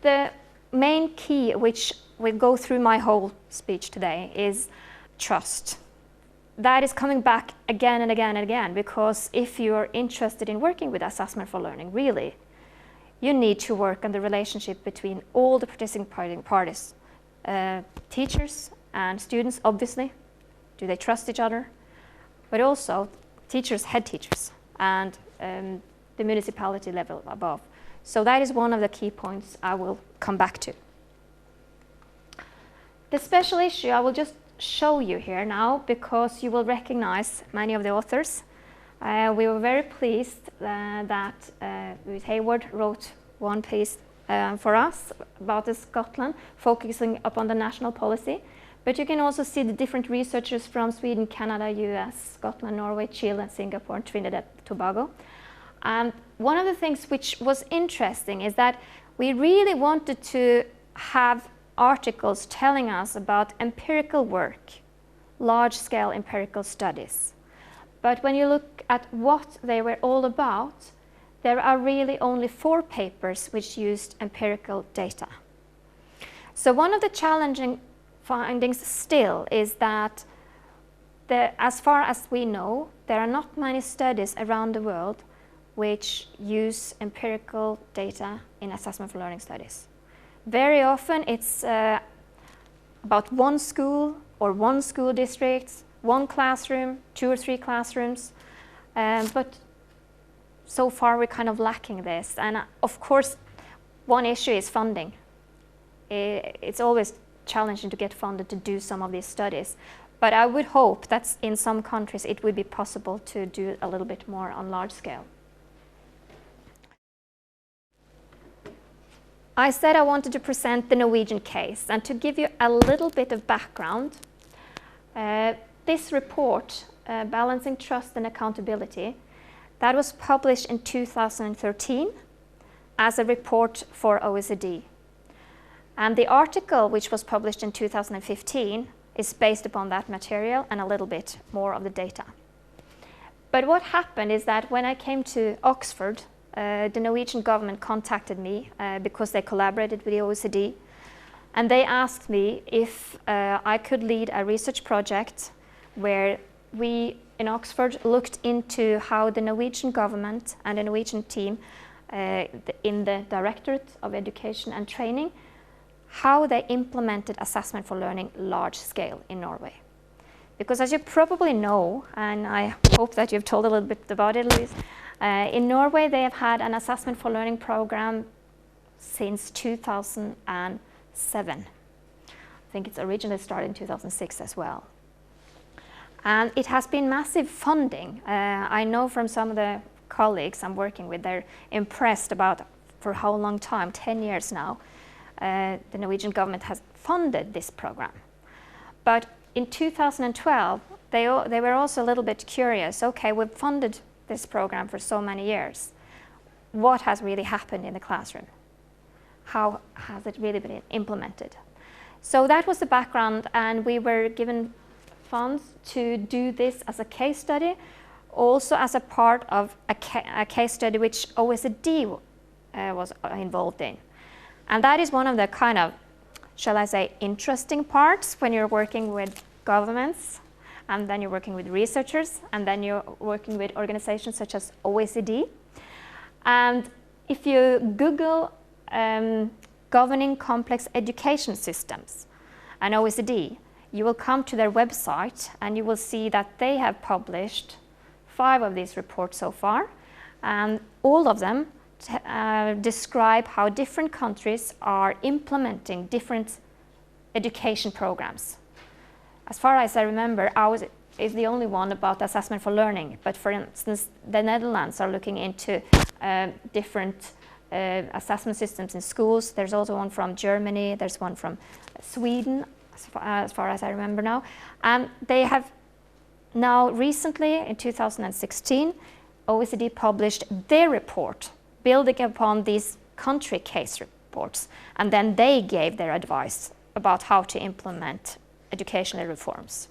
the main key, which will go through my whole speech today, is trust. That is coming back again and again and again, because if you're interested in working with assessment for learning, really, you need to work on the relationship between all the participating parties. Teachers and students, obviously. Do they trust each other? But also teachers, head teachers, and the municipality level above. So that is one of the key points I will come back to. The special issue I will just show you here now, because you will recognize many of the authors. We were very pleased that Ruth Hayward wrote one piece for us about Scotland, focusing upon the national policy. But you can also see the different researchers from Sweden, Canada, US, Scotland, Norway, Chile, Singapore, and Trinidad and Tobago. And one of the things which was interesting is that we really wanted to have articles telling us about empirical work, large-scale empirical studies. But when you look at what they were all about, there are really only 4 papers which used empirical data. So one of the challenging findings still is that as far as we know, there are not many studies around the world which use empirical data in assessment for learning studies. Very often it's about one school or one school district, one classroom, 2 or 3 classrooms, but so far we're kind of lacking this. And of course, one issue is funding. It's always challenging to get funded to do some of these studies. But I would hope that in some countries it would be possible to do a little bit more on large scale. I said I wanted to present the Norwegian case, and to give you a little bit of background, this report, Balancing Trust and Accountability, that was published in 2013 as a report for OECD. And the article, which was published in 2015, is based upon that material and a little bit more of the data. But what happened is that when I came to Oxford, the Norwegian government contacted me because they collaborated with the OECD, and they asked me if I could lead a research project where we in Oxford looked into how the Norwegian government and the Norwegian team in the Directorate of Education and Training, how they implemented assessment for learning large scale in Norway. Because as you probably know, and I hope that you've told a little bit about it, Louise, in Norway they have had an assessment for learning program since 2007. I think it's originally started in 2006 as well. And it has been massive funding. I know from some of the colleagues I'm working with, they're impressed about for how long time, 10 years now, the Norwegian government has funded this program. But in 2012, they were also a little bit curious. Okay, we've funded this program for so many years. What has really happened in the classroom? How has it really been implemented? So that was the background, and we were given funds to do this as a case study, also as a part of a case study which OECD was involved in. And that is one of the kind of, shall I say, interesting parts when you're working with governments, and then you're working with researchers, and then you're working with organizations such as OECD. And if you Google governing complex education systems and OECD, you will come to their website and you will see that they have published 5 of these reports so far, and all of them describe how different countries are implementing different education programs. As far as I remember, ours is the only one about assessment for learning, but for instance, the Netherlands are looking into different assessment systems in schools. There's also one from Germany, there's one from Sweden, as far as I remember now. And they have now recently, in 2016, OECD published their report, building upon these country case reports, and then they gave their advice about how to implement educational reforms.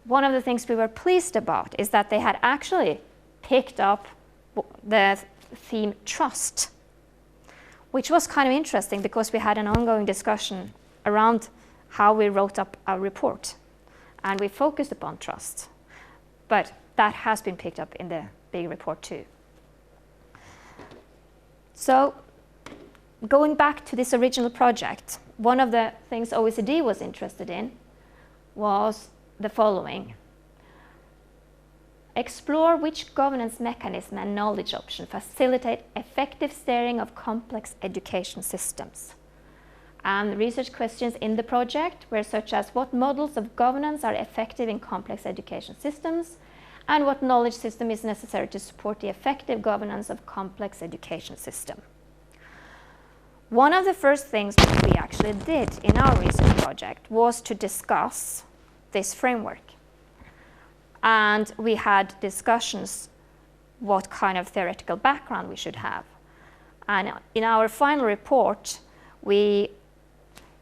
One of the things we were pleased about is that they had actually picked up the theme trust, which was kind of interesting because we had an ongoing discussion around how we wrote up our report. And we focused upon trust. But that has been picked up in the big report too. So going back to this original project, one of the things OECD was interested in was the following. Explore which governance mechanism and knowledge option facilitate effective steering of complex education systems. And the research questions in the project were such as what models of governance are effective in complex education systems, and what knowledge system is necessary to support the effective governance of complex education system. One of the first things that we actually did in our research project was to discuss this framework. And we had discussions what kind of theoretical background we should have. And in our final report, we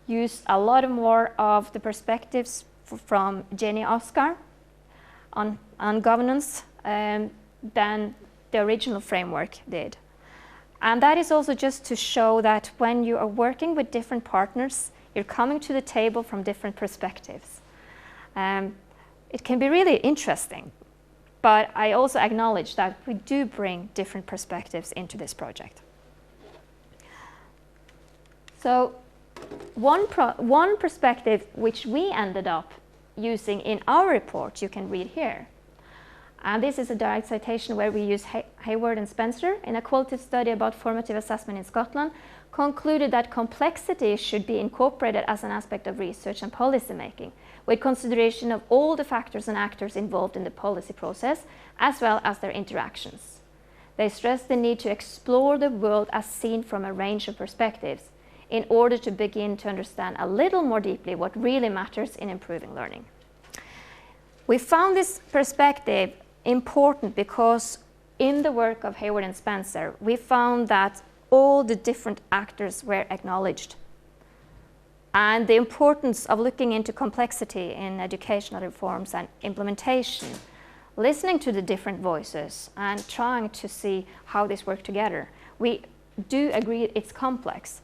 used a lot more of the perspectives from Jenny Oscar on governance than the original framework did. And that is also just to show that when you are working with different partners, you're coming to the table from different perspectives. It can be really interesting, but I also acknowledge that we do bring different perspectives into this project. So one perspective which we ended up using in our report, you can read here. And this is a direct citation where we use Hayward and Spencer in a qualitative study about formative assessment in Scotland, concluded that complexity should be incorporated as an aspect of research and policy making, with consideration of all the factors and actors involved in the policy process, as well as their interactions. They stress the need to explore the world as seen from a range of perspectives in order to begin to understand a little more deeply what really matters in improving learning. We found this perspective important because in the work of Hayward and Spencer, we found that all the different actors were acknowledged. And the importance of looking into complexity in educational reforms and implementation, listening to the different voices and trying to see how this works together. We do agree it's complex,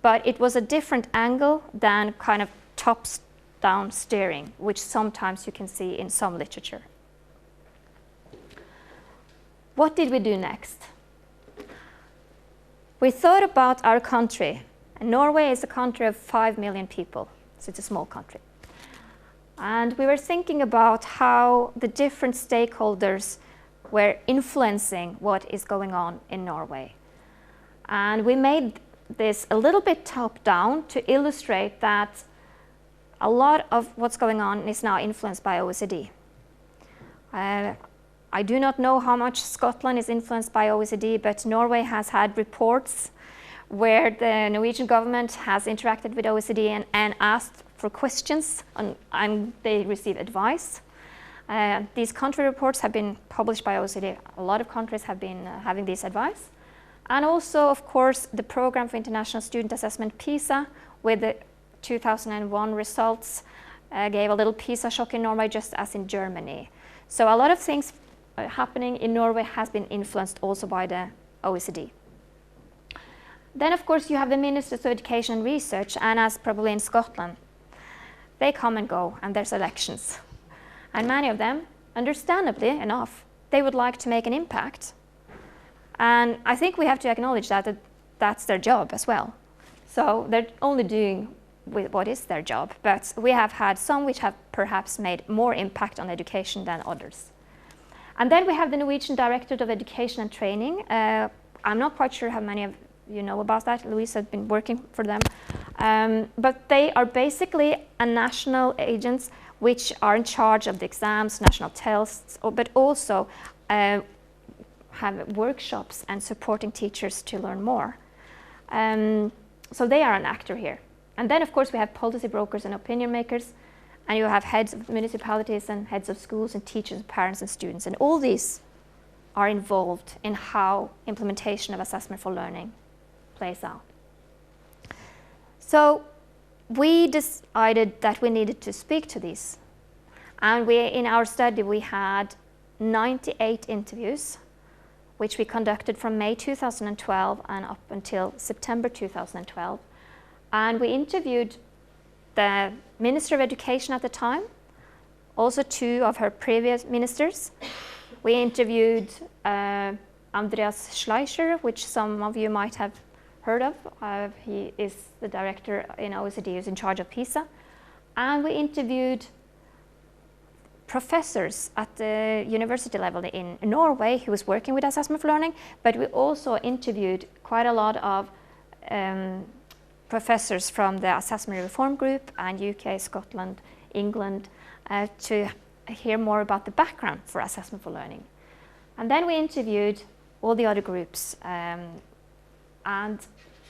but it was a different angle than kind of top-down steering, which sometimes you can see in some literature. What did we do next? We thought about our country. And Norway is a country of 5 million people, so it's a small country. And we were thinking about how the different stakeholders were influencing what is going on in Norway. And we made this a little bit top-down to illustrate that a lot of what's going on is now influenced by OECD. I do not know how much Scotland is influenced by OECD, but Norway has had reports where the Norwegian government has interacted with OECD and asked for questions and they receive advice. These country reports have been published by OECD. A lot of countries have been having this advice. And also, of course, the Program for International Student Assessment, PISA, with the 2001 results, gave a little PISA shock in Norway, just as in Germany. So a lot of things happening in Norway has been influenced also by the OECD. Then, of course, you have the Ministers of Education and Research, and as probably in Scotland, they come and go, and there's elections. And many of them, understandably enough, they would like to make an impact. And I think we have to acknowledge that that's their job as well. So they're only doing with what is their job, but we have had some which have perhaps made more impact on education than others. And then we have the Norwegian Directorate of Education and Training. I'm not quite sure how many of you know about that. Louise has been working for them. But they are basically a national agents which are in charge of the exams, national tests, but also have workshops and supporting teachers to learn more. So they are an actor here. And then, of course, we have policy brokers and opinion makers, and you have heads of municipalities and heads of schools and teachers, parents and students, and all these are involved in how implementation of assessment for learning plays out. So we decided that we needed to speak to these. And in our study, we had 98 interviews which we conducted from May 2012 and up until September 2012. And we interviewed the Minister of Education at the time, also 2 of her previous ministers. We interviewed Andreas Schleicher, which some of you might have heard of. He is the director in OECD who's in charge of PISA. And we interviewed professors at the university level in Norway who was working with assessment for learning, but we also interviewed quite a lot of professors from the assessment reform group and UK, Scotland, England, to hear more about the background for assessment for learning. And then we interviewed all the other groups, and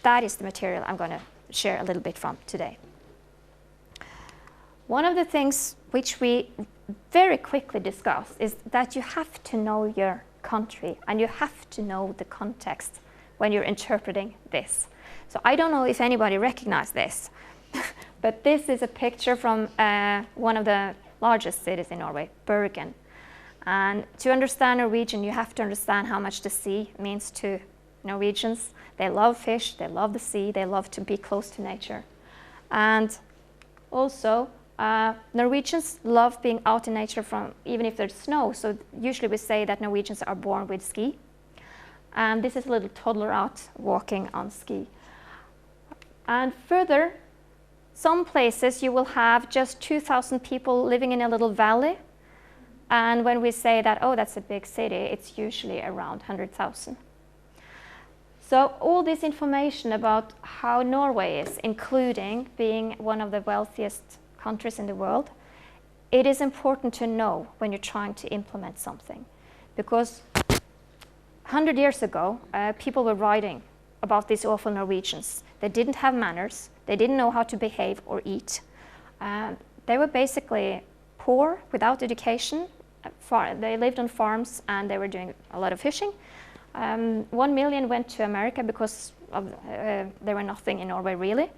that is the material I'm going to share a little bit from today. One of the things which we very quickly discussed is that you have to know your country and you have to know the context when you're interpreting this. So I don't know if anybody recognized this, but this is a picture from one of the largest cities in Norway, Bergen. And to understand Norwegian, you have to understand how much the sea means to Norwegians. They love fish, they love the sea, they love to be close to nature. And also, Norwegians love being out in nature even if there's snow. So usually we say that Norwegians are born with ski. And this is a little toddler out walking on ski. And further, some places you will have just 2,000 people living in a little valley. And when we say that, oh, that's a big city, it's usually around 100,000. So all this information about how Norway is, including being one of the wealthiest countries in the world, it is important to know when you're trying to implement something. Because 100 years ago, people were writing about these awful Norwegians. They didn't have manners, they didn't know how to behave or eat. They were basically poor, without education. They lived on farms and they were doing a lot of fishing. 1 million went to America because there were nothing in Norway really.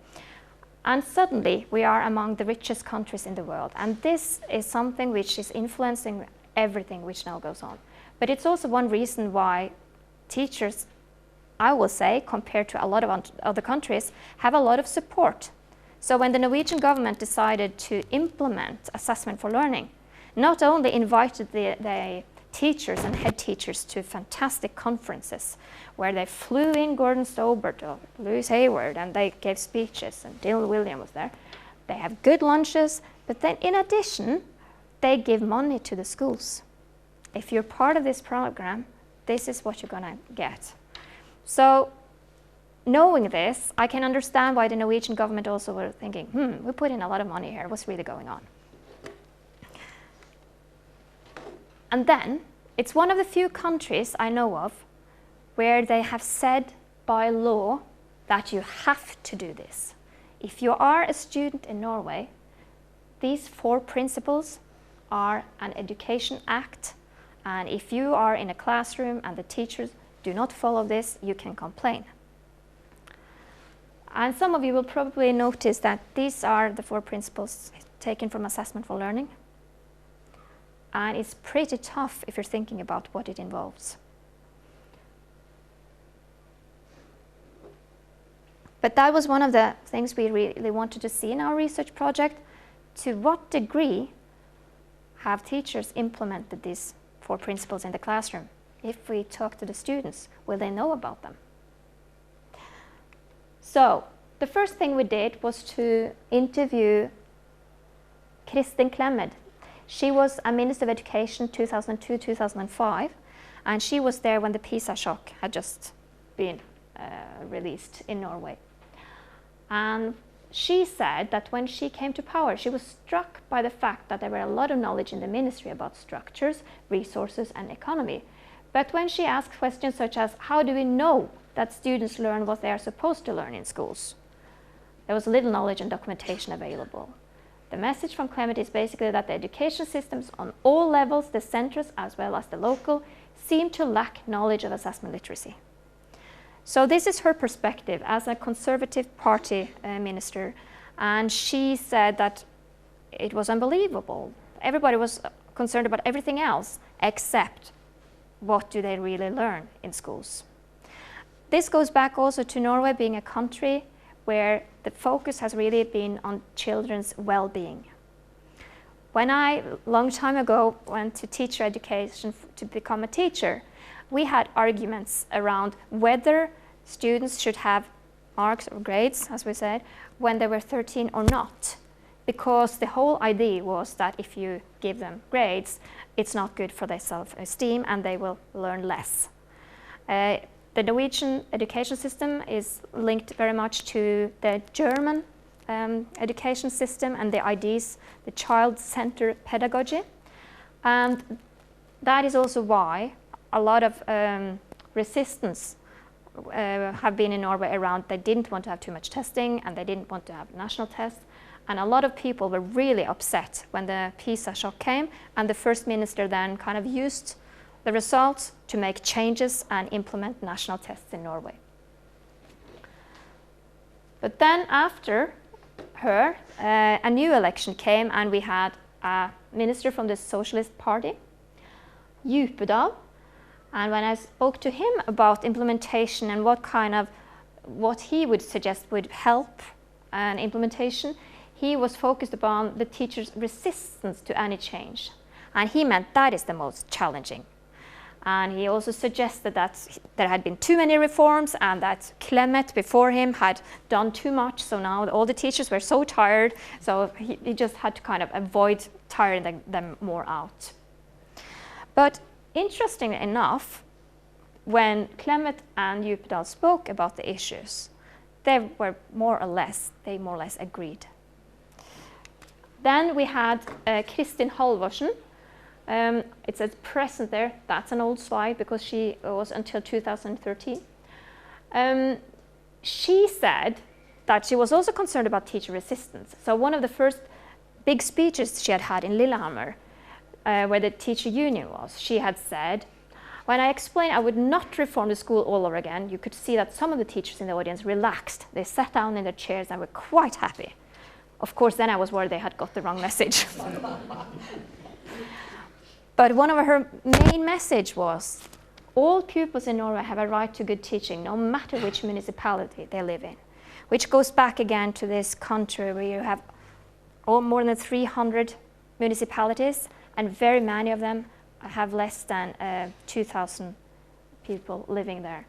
And suddenly we are among the richest countries in the world. And this is something which is influencing everything which now goes on. But it's also one reason why teachers, I will say, compared to a lot of other countries, have a lot of support. So when the Norwegian government decided to implement assessment for learning, not only invited the teachers and head teachers to fantastic conferences where they flew in Gordon Stobart or Louis Hayward and they gave speeches and Dylan William was there. They have good lunches, but then in addition, they give money to the schools. If you're part of this program, this is what you're going to get. So knowing this, I can understand why the Norwegian government also were thinking, we put in a lot of money here, what's really going on? And then, it's one of the few countries I know of where they have said by law that you have to do this. If you are a student in Norway, these 4 principles are an education act, and if you are in a classroom and the teachers do not follow this, you can complain. And some of you will probably notice that these are the 4 principles taken from Assessment for Learning. And it's pretty tough if you're thinking about what it involves. But that was one of the things we really wanted to see in our research project. To what degree have teachers implemented these 4 principles in the classroom? If we talk to the students, will they know about them? So, the first thing we did was to interview Kristin Clemed. She was a Minister of Education 2002-2005, and she was there when the PISA shock had just been released in Norway. And she said that when she came to power, she was struck by the fact that there were a lot of knowledge in the ministry about structures, resources, and economy. But when she asked questions such as, how do we know that students learn what they are supposed to learn in schools? There was little knowledge and documentation available. The message from Clemed is basically that the education systems on all levels, the centres as well as the local, seem to lack knowledge of assessment literacy. So this is her perspective as a Conservative Party minister, and she said that it was unbelievable. Everybody was concerned about everything else except what do they really learn in schools. This goes back also to Norway being a country where the focus has really been on children's well-being. When I, long time ago, went to teacher education to become a teacher, we had arguments around whether students should have marks or grades, as we said, when they were 13 or not. Because the whole idea was that if you give them grades, it's not good for their self-esteem and they will learn less. The Norwegian education system is linked very much to the German education system and the ideas, the child-centered pedagogy. And that is also why a lot of resistance have been in Norway around they didn't want to have too much testing and they didn't want to have national tests. And a lot of people were really upset when the PISA shock came, and the first minister then kind of used the results to make changes and implement national tests in Norway. But then after her, a new election came and we had a minister from the Socialist Party, Djupedal. And when I spoke to him about implementation and what he would suggest would help an implementation, he was focused upon the teachers' resistance to any change. And he meant that is the most challenging. And he also suggested that there had been too many reforms and that Clemet before him had done too much, so now all the teachers were so tired, so he just had to kind of avoid tiring them more out. But interestingly enough, when Clemet and Djupedal spoke about the issues, they more or less agreed. Then we had Kristin Halvorsen. It says present there. That's an old slide because she was until 2013. She said that she was also concerned about teacher resistance. So one of the first big speeches she had had in Lillehammer, where the teacher union was, she had said, when I explained I would not reform the school all over again, you could see that some of the teachers in the audience relaxed. They sat down in their chairs and were quite happy. Of course, then I was worried they had got the wrong message. But one of her main message was, all pupils in Norway have a right to good teaching, no matter which municipality they live in. Which goes back again to this country where you have more than 300 municipalities, and very many of them have less than 2,000 people living there.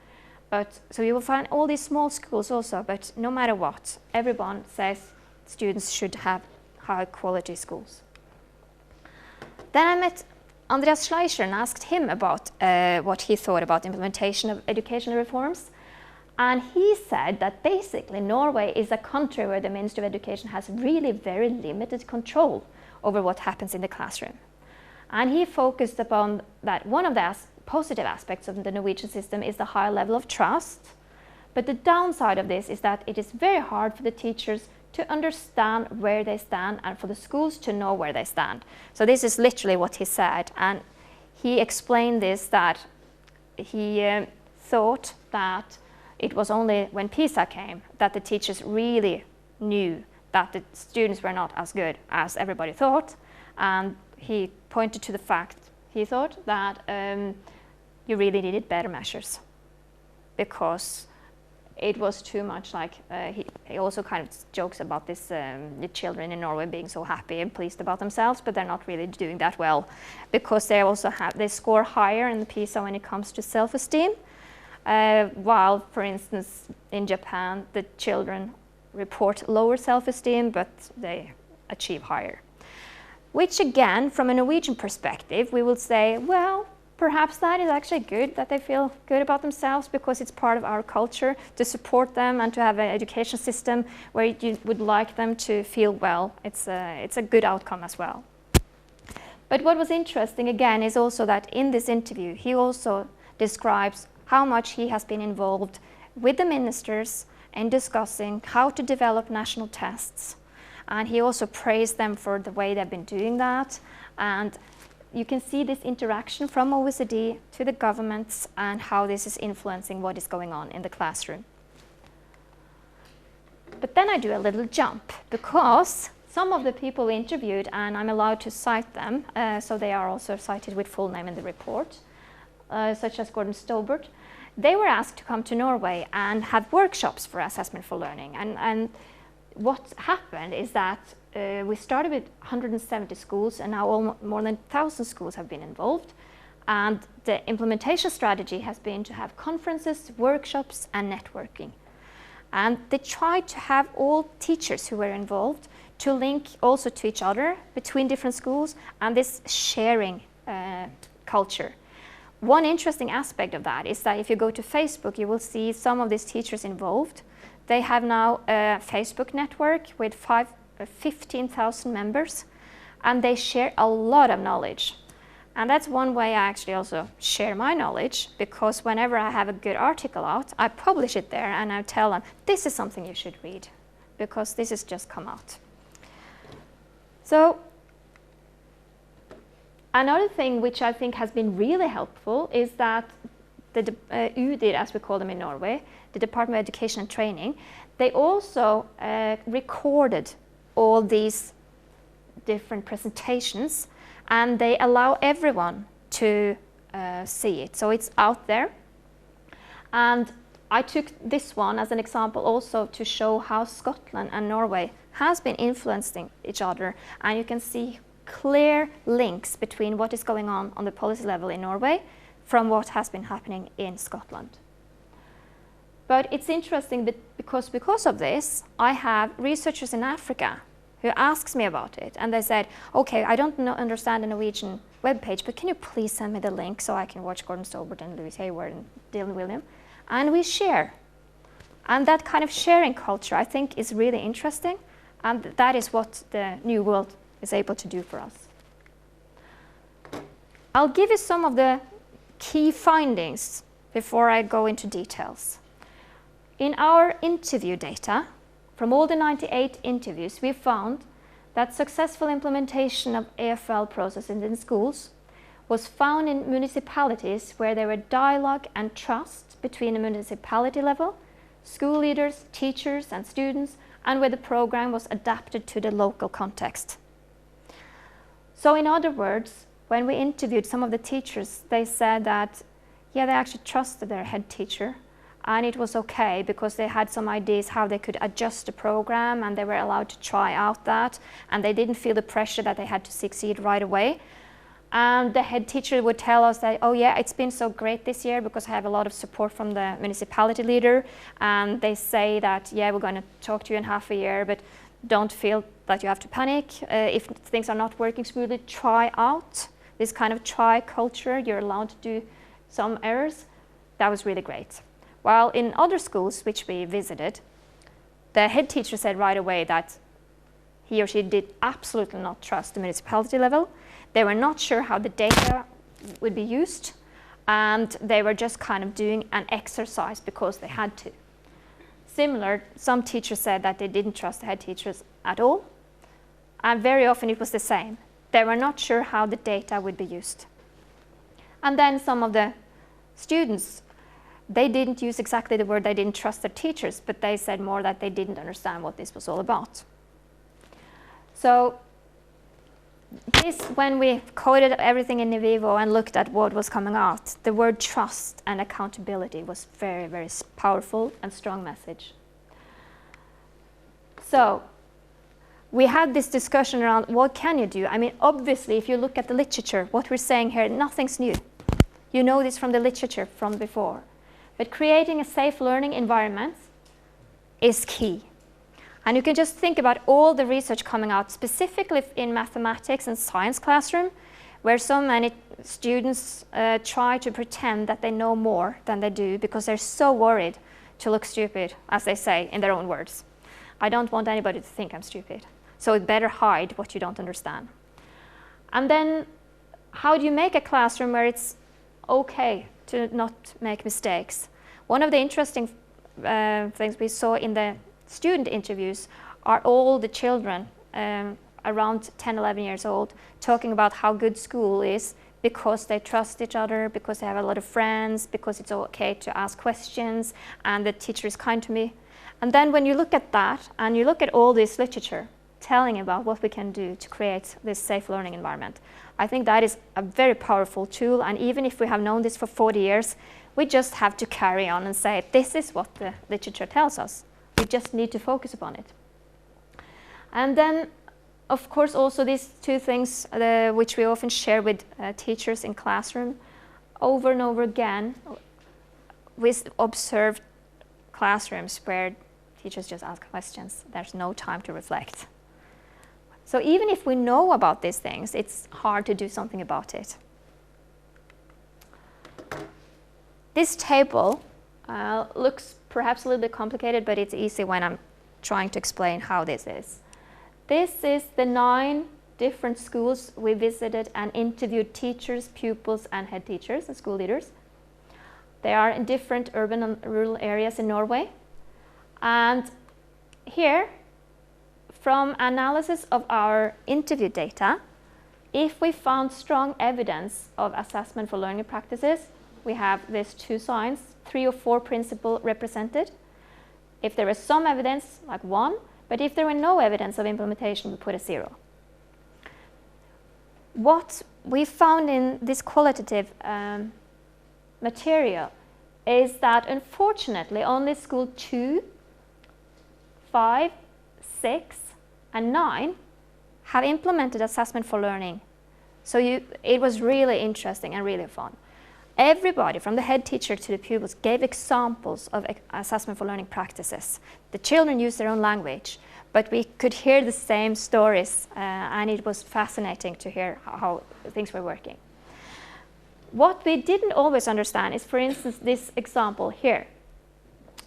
So you will find all these small schools also, but no matter what, everyone says students should have high quality schools. Then I met Andreas Schleicher and asked him about what he thought about implementation of educational reforms. And he said that basically Norway is a country where the Ministry of Education has really very limited control over what happens in the classroom. And he focused upon that one of the positive aspects of the Norwegian system is the high level of trust. But the downside of this is that it is very hard for the teachers to understand where they stand and for the schools to know where they stand. So this is literally what he said. And he explained this, that he thought that it was only when PISA came that the teachers really knew that the students were not as good as everybody thought. And he pointed to the fact, he thought, that you really needed better measures because it was too much like, he also kind of jokes about this, the children in Norway being so happy and pleased about themselves, but they're not really doing that well because they also they score higher in the PISA when it comes to self-esteem, while, for instance, in Japan, the children report lower self-esteem, but they achieve higher. Which again, from a Norwegian perspective, we will say, well, perhaps that is actually good, that they feel good about themselves because it's part of our culture to support them and to have an education system where you would like them to feel well. It's a good outcome as well. But what was interesting again is also that in this interview, he also describes how much he has been involved with the ministers in discussing how to develop national tests. And he also praised them for the way they've been doing that. And you can see this interaction from OECD to the governments and how this is influencing what is going on in the classroom. But then I do a little jump because some of the people we interviewed, and I'm allowed to cite them, so they are also cited with full name in the report, such as Gordon Stobart, they were asked to come to Norway and have workshops for assessment for learning. And what happened is that we started with 170 schools, and now more than 1,000 schools have been involved. And the implementation strategy has been to have conferences, workshops, and networking. And they tried to have all teachers who were involved to link also to each other between different schools and this sharing culture. One interesting aspect of that is that if you go to Facebook, you will see some of these teachers involved. They have now a Facebook network with 15,000 members, and they share a lot of knowledge. And that's one way I actually also share my knowledge, because whenever I have a good article out, I publish it there and I tell them, this is something you should read, because this has just come out. So another thing which I think has been really helpful is that the UDIR, as we call them in Norway, the Department of Education and Training, they also recorded all these different presentations, and they allow everyone to see it. So it's out there. And I took this one as an example also to show how Scotland and Norway has been influencing each other. And you can see clear links between what is going on the policy level in Norway from what has been happening in Scotland. But it's interesting because of this, I have researchers in Africa who asks me about it, and they said, okay, I don't understand the Norwegian webpage, but can you please send me the link so I can watch Gordon Stobart and Louise Hayward and Dylan William? And we share. And that kind of sharing culture, I think, is really interesting, and that is what the New World is able to do for us. I'll give you some of the key findings before I go into details. In our interview data, from all the 98 interviews, we found that successful implementation of AFL processes in schools was found in municipalities where there were dialogue and trust between the municipality level, school leaders, teachers, and students, and where the program was adapted to the local context. So in other words, when we interviewed some of the teachers, they said that, yeah, they actually trusted their head teacher, and it was okay because they had some ideas how they could adjust the program, and they were allowed to try out that, and they didn't feel the pressure that they had to succeed right away. And the head teacher would tell us that, oh yeah, it's been so great this year because I have a lot of support from the municipality leader, and they say that, yeah, we're going to talk to you in half a year, but don't feel that you have to panic. If things are not working smoothly, try out this kind of try culture. You're allowed to do some errors. That was really great. While in other schools which we visited, the head teacher said right away that he or she did absolutely not trust the municipality level. They were not sure how the data would be used, and they were just kind of doing an exercise because they had to. Similar, some teachers said that they didn't trust the head teachers at all, and very often it was the same. They were not sure how the data would be used. And then some of the students, they didn't use exactly the word they didn't trust their teachers, but they said more that they didn't understand what this was all about. So this, when we coded everything in Nivivo and looked at what was coming out, the word trust and accountability was very, very powerful and strong message. So we had this discussion around what can you do? I mean, obviously, if you look at the literature, what we're saying here, nothing's new. You know this from the literature from before. But creating a safe learning environment is key. And you can just think about all the research coming out, specifically in mathematics and science classroom, where so many students try to pretend that they know more than they do because they're so worried to look stupid, as they say in their own words. I don't want anybody to think I'm stupid, so it better hide what you don't understand. And then how do you make a classroom where it's okay to not make mistakes? One of the interesting things we saw in the student interviews are all the children around 10, 11 years old talking about how good school is because they trust each other, because they have a lot of friends, because it's okay to ask questions, and the teacher is kind to me. And then when you look at that and you look at all this literature, telling about what we can do to create this safe learning environment. I think that is a very powerful tool, and even if we have known this for 40 years, we just have to carry on and say, this is what the literature tells us. We just need to focus upon it. And then, of course, also these two things which we often share with teachers in classroom. Over and over again, we observed classrooms where teachers just ask questions. There's no time to reflect. So even if we know about these things, it's hard to do something about it. This table looks perhaps a little bit complicated, but it's easy when I'm trying to explain how this is. This is the 9 different schools we visited and interviewed teachers, pupils, and head teachers and school leaders. They are in different urban and rural areas in Norway. And here, from analysis of our interview data, if we found strong evidence of assessment for learning practices, we have these 2 signs, 3 or 4 principles represented. If there is some evidence, like 1, but if there were no evidence of implementation, we put a 0. What we found in this qualitative material is that unfortunately only school 2, 5, 6, and 9 have implemented assessment for learning. So it was really interesting and really fun. Everybody, from the head teacher to the pupils, gave examples of assessment for learning practices. The children used their own language, but we could hear the same stories, and it was fascinating to hear how things were working. What we didn't always understand is, for instance, this example here.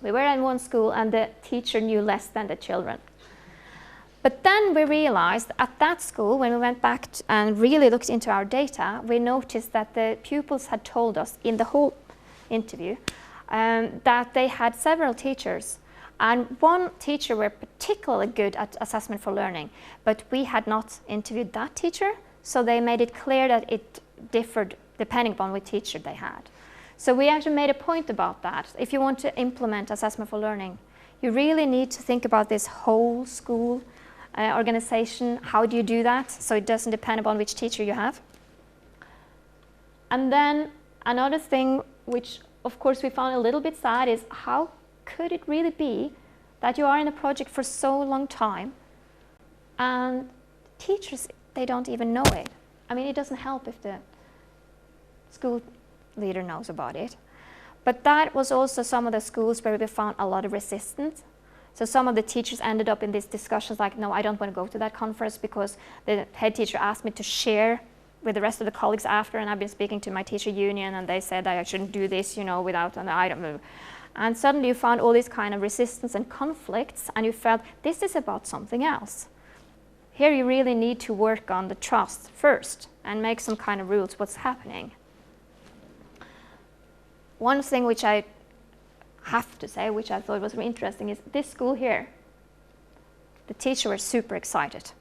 We were in one school and the teacher knew less than the children. But then we realized at that school, when we went back and really looked into our data, we noticed that the pupils had told us in the whole interview that they had several teachers. And one teacher were particularly good at assessment for learning, but we had not interviewed that teacher, so they made it clear that it differed depending upon which teacher they had. So we actually made a point about that. If you want to implement assessment for learning, you really need to think about this whole school organization. How do you do that so it doesn't depend upon which teacher you have? And then another thing which of course we found a little bit sad is how could it really be that you are in a project for so long time and teachers, they don't even know it. I mean, it doesn't help if the school leader knows about it. But that was also some of the schools where we found a lot of resistance. So some of the teachers ended up in these discussions like, no, I don't want to go to that conference because the head teacher asked me to share with the rest of the colleagues after, and I've been speaking to my teacher union and they said that I shouldn't do this, you know, without an item. And suddenly you found all these kind of resistance and conflicts and you felt this is about something else. Here you really need to work on the trust first and make some kind of rules what's happening. One thing which I have to say, which I thought was really interesting, is this school here. The teacher was super excited.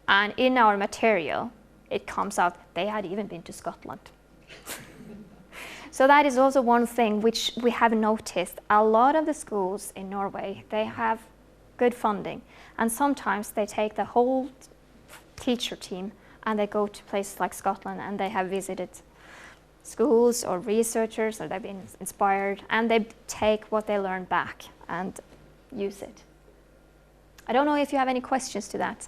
And in our material, it comes out they had even been to Scotland. So that is also one thing which we have noticed. A lot of the schools in Norway, they have good funding. And sometimes they take the whole teacher team and they go to places like Scotland and they have visited schools or researchers, or they've been inspired, and they take what they learn back and use it. I don't know if you have any questions to that.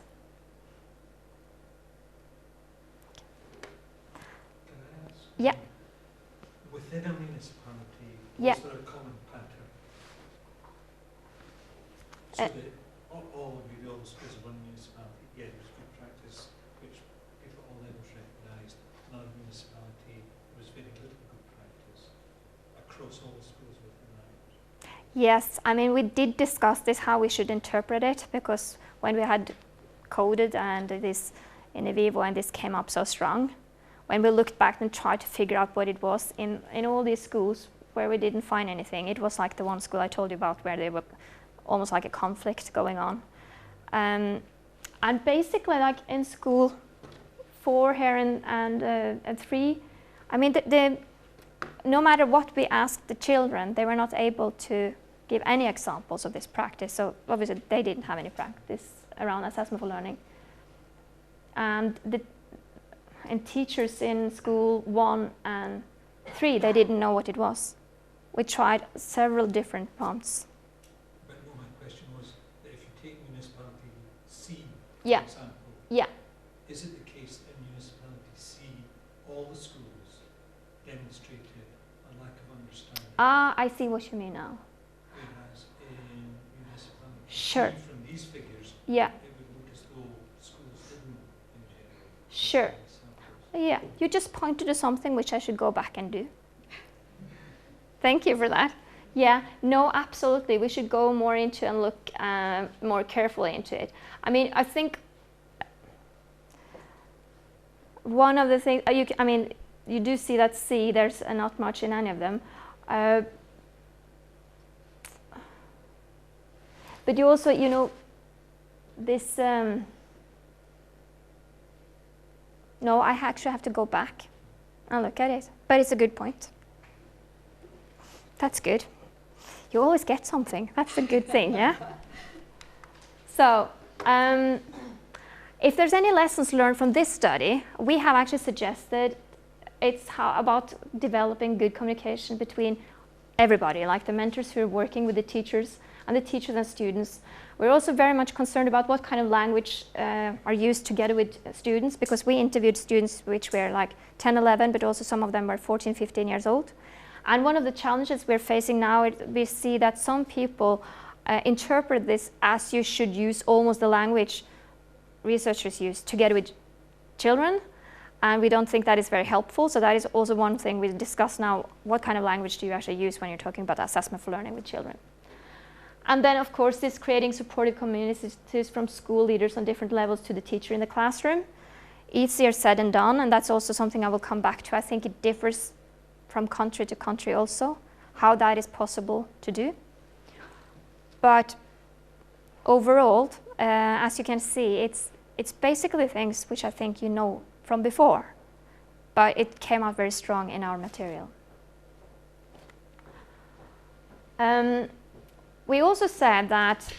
Can I ask? Yeah. Within a municipality, yeah. was there a common pattern? So that all of schools of one municipality, yeah, it was good practice, which people at all levels recognised. Another municipality was very little good practice across all the schools within that. Yes, I mean, we did discuss this, how we should interpret it, because when we had coded and this in Vivo and this came up so strong, when we looked back and tried to figure out what it was, in all these schools where we didn't find anything, it was like the one school I told you about where there were almost like a conflict going on. And basically, like in school 4 here and 3, I mean, no matter what we asked the children, they were not able to give any examples of this practice. So obviously they didn't have any practice around assessment for learning. And teachers in school 1 and 3, they didn't know what it was. We tried several different prompts. But no, my question was that if you take municipality C, Yeah. for example, Yeah. is it the case that in municipality C, all the schools demonstrated a lack of understanding? Ah, I see what you mean now. Whereas in municipality Sure. C, from these figures, Yeah. it would look as though schools didn't in general. Sure. Examples. Yeah, you just pointed to something which I should go back and do. Thank you for that. Yeah, no, absolutely. We should go more into and look more carefully into it. I mean, I think one of the things, you do see that C, there's not much in any of them. But you also, this, no, I actually have to go back and look at it. But it's a good point. That's good. You always get something. That's a good thing, yeah? So, if there's any lessons learned from this study, we have actually suggested it's about developing good communication between everybody, like the mentors who are working with the teachers and students. We're also very much concerned about what kind of language are used together with students, because we interviewed students which were like 10, 11, but also some of them were 14, 15 years old. And one of the challenges we're facing now is we see that some people interpret this as you should use almost the language researchers use together with children, and we don't think that is very helpful. So that is also one thing we discuss now. What kind of language do you actually use when you're talking about assessment for learning with children? And then, of course, this creating supportive communities from school leaders on different levels to the teacher in the classroom. Easier said than done, and that's also something I will come back to. I think it differs from country to country also, how that is possible to do. But overall, as you can see, it's basically things which I think you know from before, but it came out very strong in our material. We also said that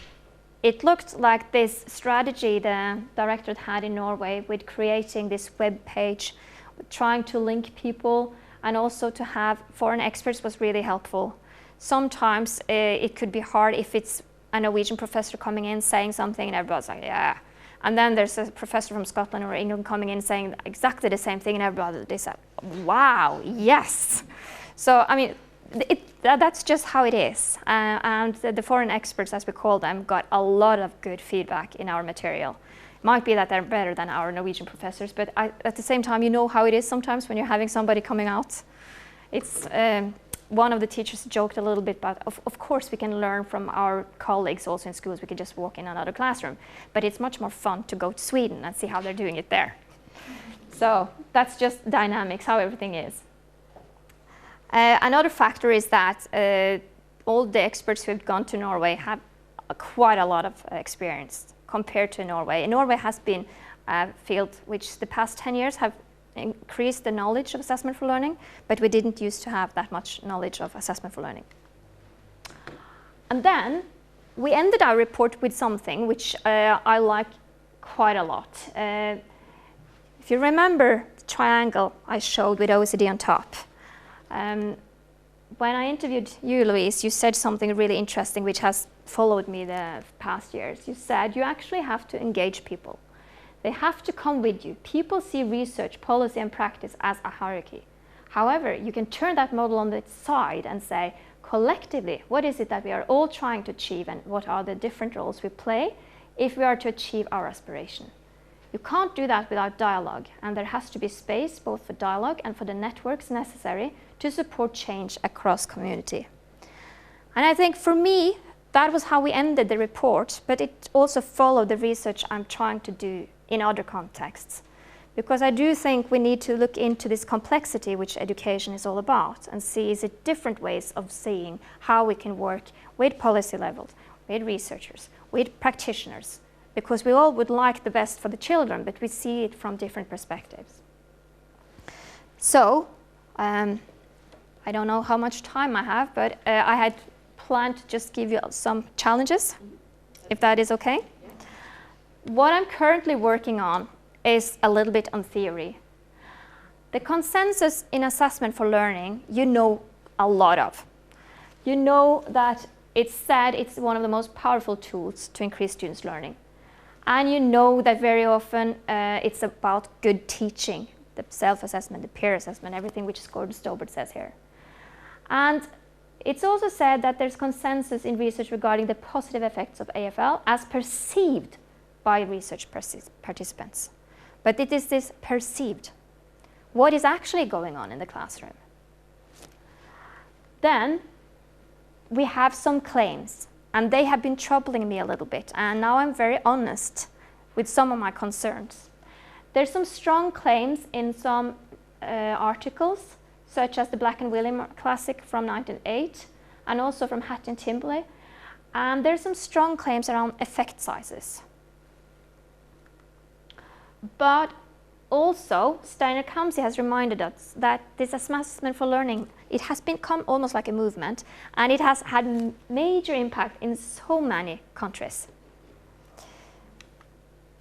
it looked like this strategy the directorate had in Norway with creating this web page, trying to link people, and also to have foreign experts was really helpful. Sometimes it could be hard if it's a Norwegian professor coming in saying something and everybody's like, yeah. And then there's a professor from Scotland or England coming in saying exactly the same thing and everybody said, wow, yes. So, I mean, that's just how it is. And the foreign experts, as we call them, got a lot of good feedback in our material. Might be that they're better than our Norwegian professors, but at the same time, you know how it is sometimes when you're having somebody coming out. It's one of the teachers joked a little bit about, of course we can learn from our colleagues also in schools. We can just walk in another classroom, but it's much more fun to go to Sweden and see how they're doing it there. So that's just dynamics, how everything is. Another factor is that all the experts who have gone to Norway have quite a lot of experience compared to Norway. Norway has been a field which the past 10 years have increased the knowledge of assessment for learning, but we didn't used to have that much knowledge of assessment for learning. And then we ended our report with something which I like quite a lot. If you remember the triangle I showed with OECD on top, when I interviewed you, Louise, you said something really interesting which has followed me the past years. You said you actually have to engage people. They have to come with you. People see research, policy, and practice as a hierarchy. However, you can turn that model on its side and say, collectively, what is it that we are all trying to achieve and what are the different roles we play if we are to achieve our aspiration? You can't do that without dialogue, and there has to be space both for dialogue and for the networks necessary to support change across community. And I think for me, that was how we ended the report, but it also followed the research I'm trying to do in other contexts. Because I do think we need to look into this complexity which education is all about and see is it different ways of seeing how we can work with policy levels, with researchers, with practitioners, because we all would like the best for the children, but we see it from different perspectives. So, I don't know how much time I have, but I had planned to just give you some challenges, if that is okay. What I'm currently working on is a little bit on theory. The consensus in assessment for learning, you know a lot of. You know that it's said it's one of the most powerful tools to increase students' learning. And you know that very often it's about good teaching, the self-assessment, the peer assessment, everything which Gordon Stobart says here. And it's also said that there's consensus in research regarding the positive effects of AFL as perceived by research participants. But it is this perceived. What is actually going on in the classroom? Then we have some claims, and they have been troubling me a little bit, and now I'm very honest with some of my concerns. There's some strong claims in some articles, such as the Black and Wiliam classic from 1908, and also from Hatch and Timberley. And there's some strong claims around effect sizes. But also, Steiner-Kamsi has reminded us that this assessment for learning, it has become almost like a movement, and it has had major impact in so many countries.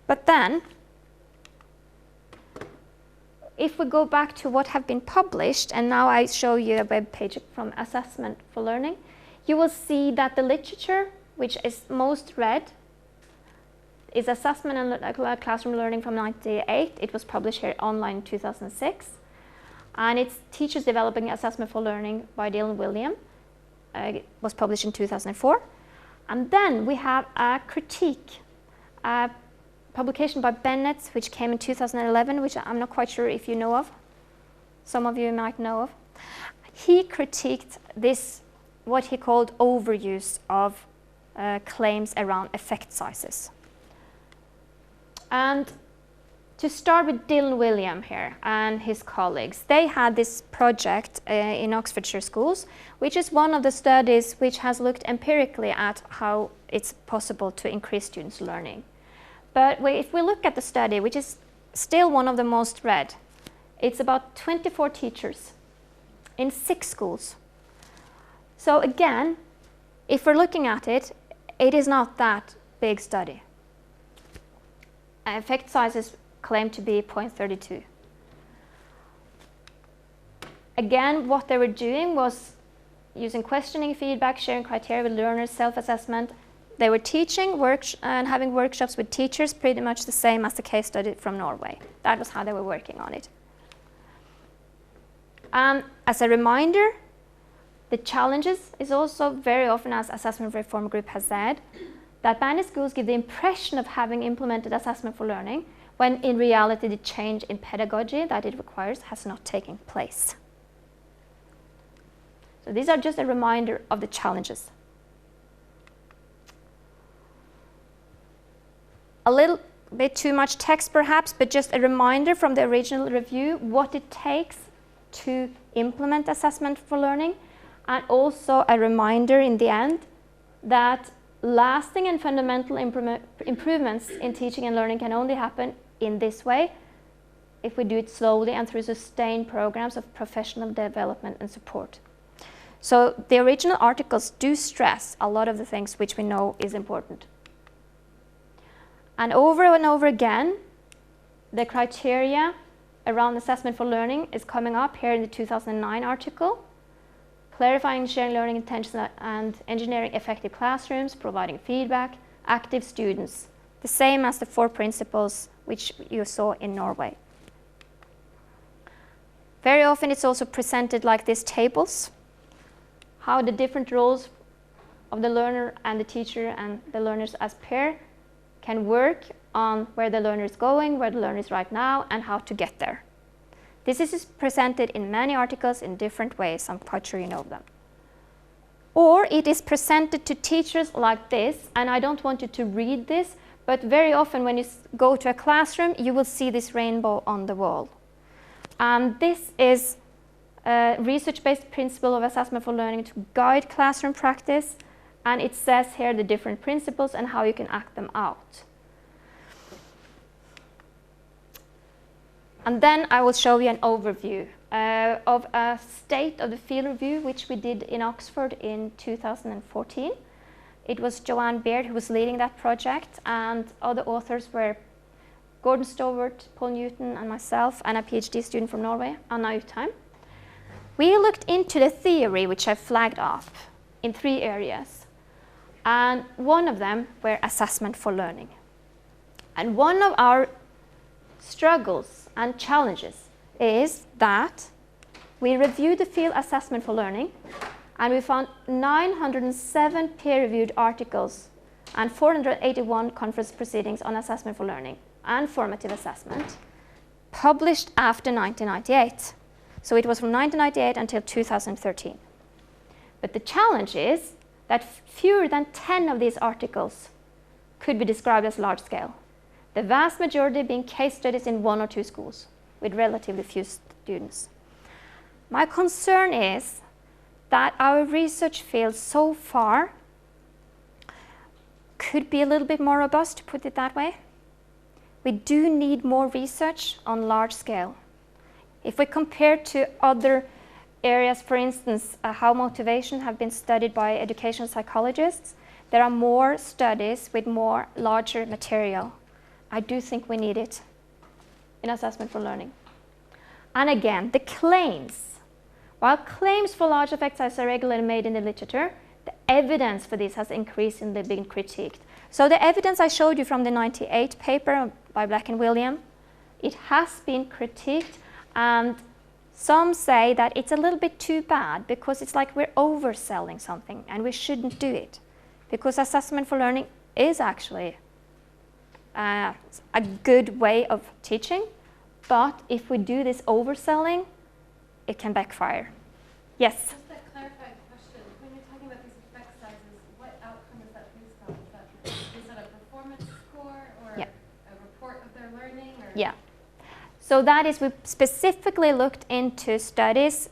But then, if we go back to what have been published, and now I show you a web page from Assessment for Learning, you will see that the literature which is most read is Assessment and Classroom Learning from 1998. It was published here online in 2006. And it's Teachers Developing Assessment for Learning by Dylan Wiliam. It was published in 2004. And then we have a critique, a publication by Bennett, which came in 2011, which I'm not quite sure if you know of. Some of you might know of. He critiqued this, what he called overuse of claims around effect sizes. And to start with Dylan Wiliam here and his colleagues, they had this project in Oxfordshire schools, which is one of the studies which has looked empirically at how it's possible to increase students' learning. But if we look at the study, which is still one of the most read, it's about 24 teachers in 6 schools. So again, if we're looking at it, it is not that big study. Effect sizes claim to be 0.32. Again, what they were doing was using questioning, feedback, sharing criteria with learners, self-assessment. They were teaching and having workshops with teachers, pretty much the same as the case study from Norway. That was how they were working on it. As a reminder, the challenges is also very often, as Assessment Reform Group has said, that many schools give the impression of having implemented assessment for learning, when in reality the change in pedagogy that it requires has not taken place. So these are just a reminder of the challenges. A little bit too much text perhaps, but just a reminder from the original review what it takes to implement assessment for learning, and also a reminder in the end that lasting and fundamental improvements in teaching and learning can only happen in this way if we do it slowly and through sustained programs of professional development and support. So the original articles do stress a lot of the things which we know is important. And over again, the criteria around assessment for learning is coming up here in the 2009 article. Clarifying sharing learning intentions and engineering effective classrooms, providing feedback, active students. The same as the 4 principles which you saw in Norway. Very often it's also presented like these tables, how the different roles of the learner and the teacher and the learners as pair can work on where the learner is going, where the learner is right now, and how to get there. This is presented in many articles in different ways. I'm quite sure you know them. Or it is presented to teachers like this, and I don't want you to read this, but very often when you go to a classroom, you will see this rainbow on the wall. This is a research-based principle of assessment for learning to guide classroom practice, and it says here the different principles and how you can act them out. And then I will show you an overview of a state of the field review which we did in Oxford in 2014. It was Joanne Baird who was leading that project, and other authors were Gordon Stowart, Paul Newton, and myself, and a PhD student from Norway, Anna Utheim. We looked into the theory which I flagged up in 3 areas, and one of them were assessment for learning. And one of our struggles and challenges is that we reviewed the field assessment for learning, and we found 907 peer-reviewed articles and 481 conference proceedings on assessment for learning and formative assessment published after 1998. So it was from 1998 until 2013. But the challenge is that fewer than 10 of these articles could be described as large scale. The vast majority being case studies in 1 or 2 schools with relatively few students. My concern is that our research field so far could be a little bit more robust, to put it that way. We do need more research on large scale. If we compare to other areas, for instance, how motivation have been studied by educational psychologists, there are more studies with more larger material. I do think we need it in assessment for learning. And again, the claims. While claims for large effect size are regularly made in the literature, the evidence for this has increasingly been critiqued. So the evidence I showed you from the 98 paper by Black and Wiliam, it has been critiqued, and some say that it's a little bit too bad because it's like we're overselling something and we shouldn't do it. Because assessment for learning is actually a good way of teaching, but if we do this overselling, it can backfire. Yes? Just a clarifying question. When you're talking about these effect sizes, what outcome is that based on? Is that a performance score or a report of their learning? Or? Yeah. So that is, we specifically looked into studies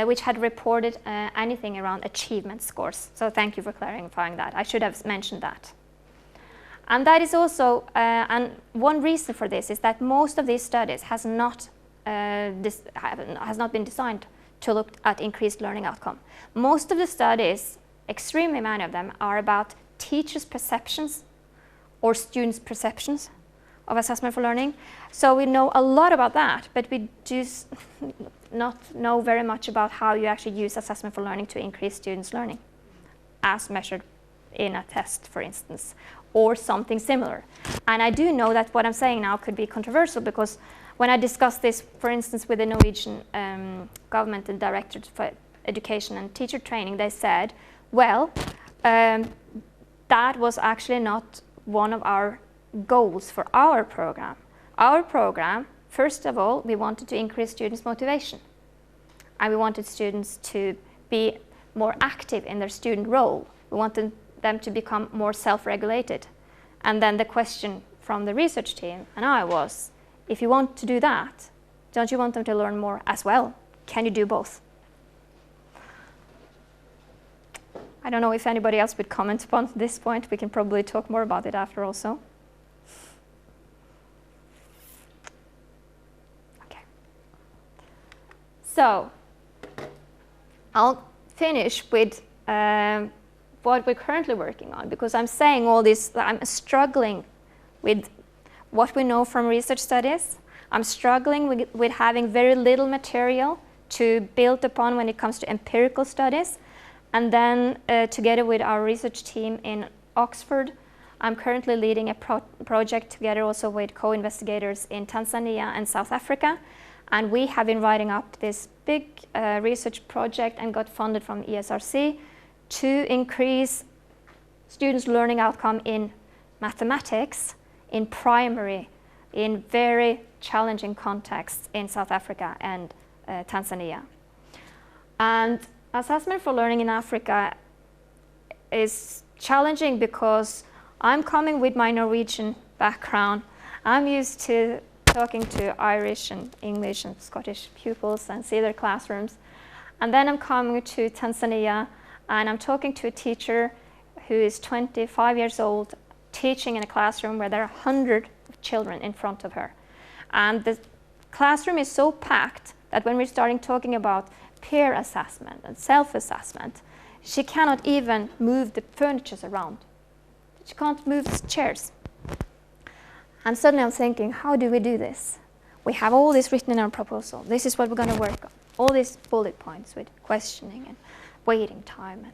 which had reported anything around achievement scores. So thank you for clarifying that. I should have mentioned that. And that is also, and one reason for this is that most of these studies has not been designed to look at increased learning outcome. Most of the studies, extremely many of them, are about teachers' perceptions or students' perceptions of assessment for learning. So we know a lot about that, but we do not know very much about how you actually use assessment for learning to increase students' learning, as measured in a test, for instance, or something similar. And I do know that what I'm saying now could be controversial, because when I discussed this, for instance, with the Norwegian government and Directorate for Education and Teacher Training, they said, well, that was actually not one of our goals for our program. Our program, first of all, we wanted to increase students' motivation. And we wanted students to be more active in their student role. We wanted them to become more self-regulated. And then the question from the research team and I was, if you want to do that, don't you want them to learn more as well? Can you do both? I don't know if anybody else would comment upon this point. We can probably talk more about it after also. Okay. So I'll finish with what we're currently working on, because I'm saying all this, I'm struggling with what we know from research studies. I'm struggling with having very little material to build upon when it comes to empirical studies. And then together with our research team in Oxford, I'm currently leading a project together also with co-investigators in Tanzania and South Africa. And we have been writing up this big research project and got funded from ESRC to increase students' learning outcome in mathematics in primary, in very challenging contexts in South Africa and Tanzania. And assessment for learning in Africa is challenging because I'm coming with my Norwegian background. I'm used to talking to Irish and English and Scottish pupils and see their classrooms. And then I'm coming to Tanzania and I'm talking to a teacher who is 25 years old, teaching in a classroom where there are 100 children in front of her. And the classroom is so packed that when we're starting talking about peer assessment and self-assessment, She cannot even move the furniture around. She can't move the chairs. And suddenly I'm thinking, how do we do this? We have all this written in our proposal. This is what we're going to work on. All these bullet points with questioning and waiting time.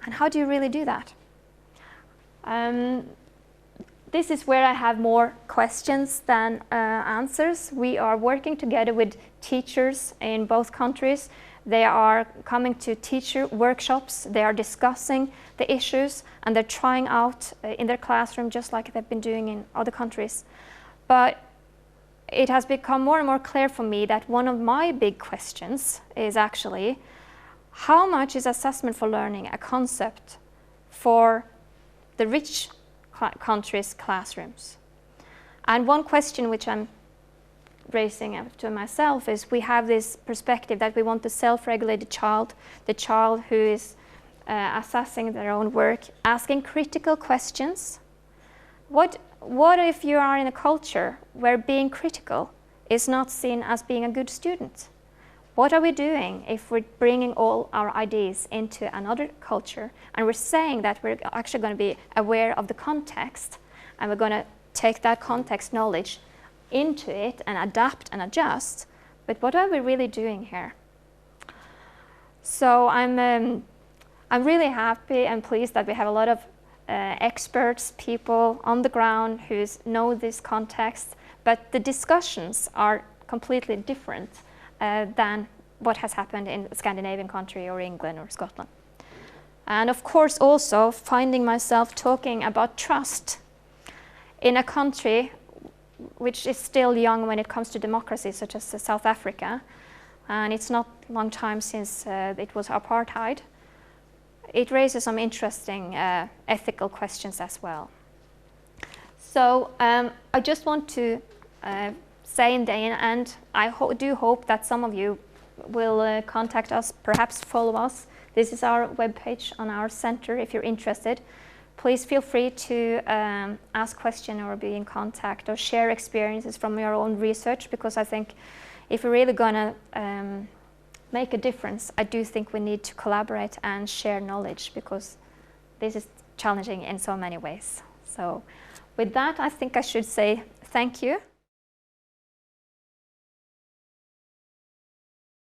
And how do you really do that? This is where I have more questions than answers. We are working together with teachers in both countries. They are coming to teacher workshops. They are discussing the issues, and they're trying out in their classroom just like they've been doing in other countries. But it has become more and more clear for me that one of my big questions is actually, how much is assessment for learning a concept for the rich countries' classrooms? And one question which I'm raising up to myself is, we have this perspective that we want the self-regulated child, the child who is assessing their own work, asking critical questions. What if you are in a culture where being critical is not seen as being a good student? What are we doing if we're bringing all our ideas into another culture and we're saying that we're actually going to be aware of the context and we're going to take that context knowledge into it and adapt and adjust? But what are we really doing here? So I'm really happy and pleased that we have a lot of experts, people on the ground who know this context, but the discussions are completely different than what has happened in a Scandinavian country or England or Scotland. And of course also finding myself talking about trust in a country which is still young when it comes to democracy, such as South Africa, and it's not a long time since it was apartheid. It raises some interesting ethical questions as well. So I just want to say in the end, I do hope that some of you will contact us, perhaps follow us. This is our webpage on our center if you're interested. Please feel free to ask questions or be in contact or share experiences from your own research, because I think if we're really going to make a difference, I do think we need to collaborate and share knowledge, because this is challenging in so many ways. So with that, I think I should say thank you.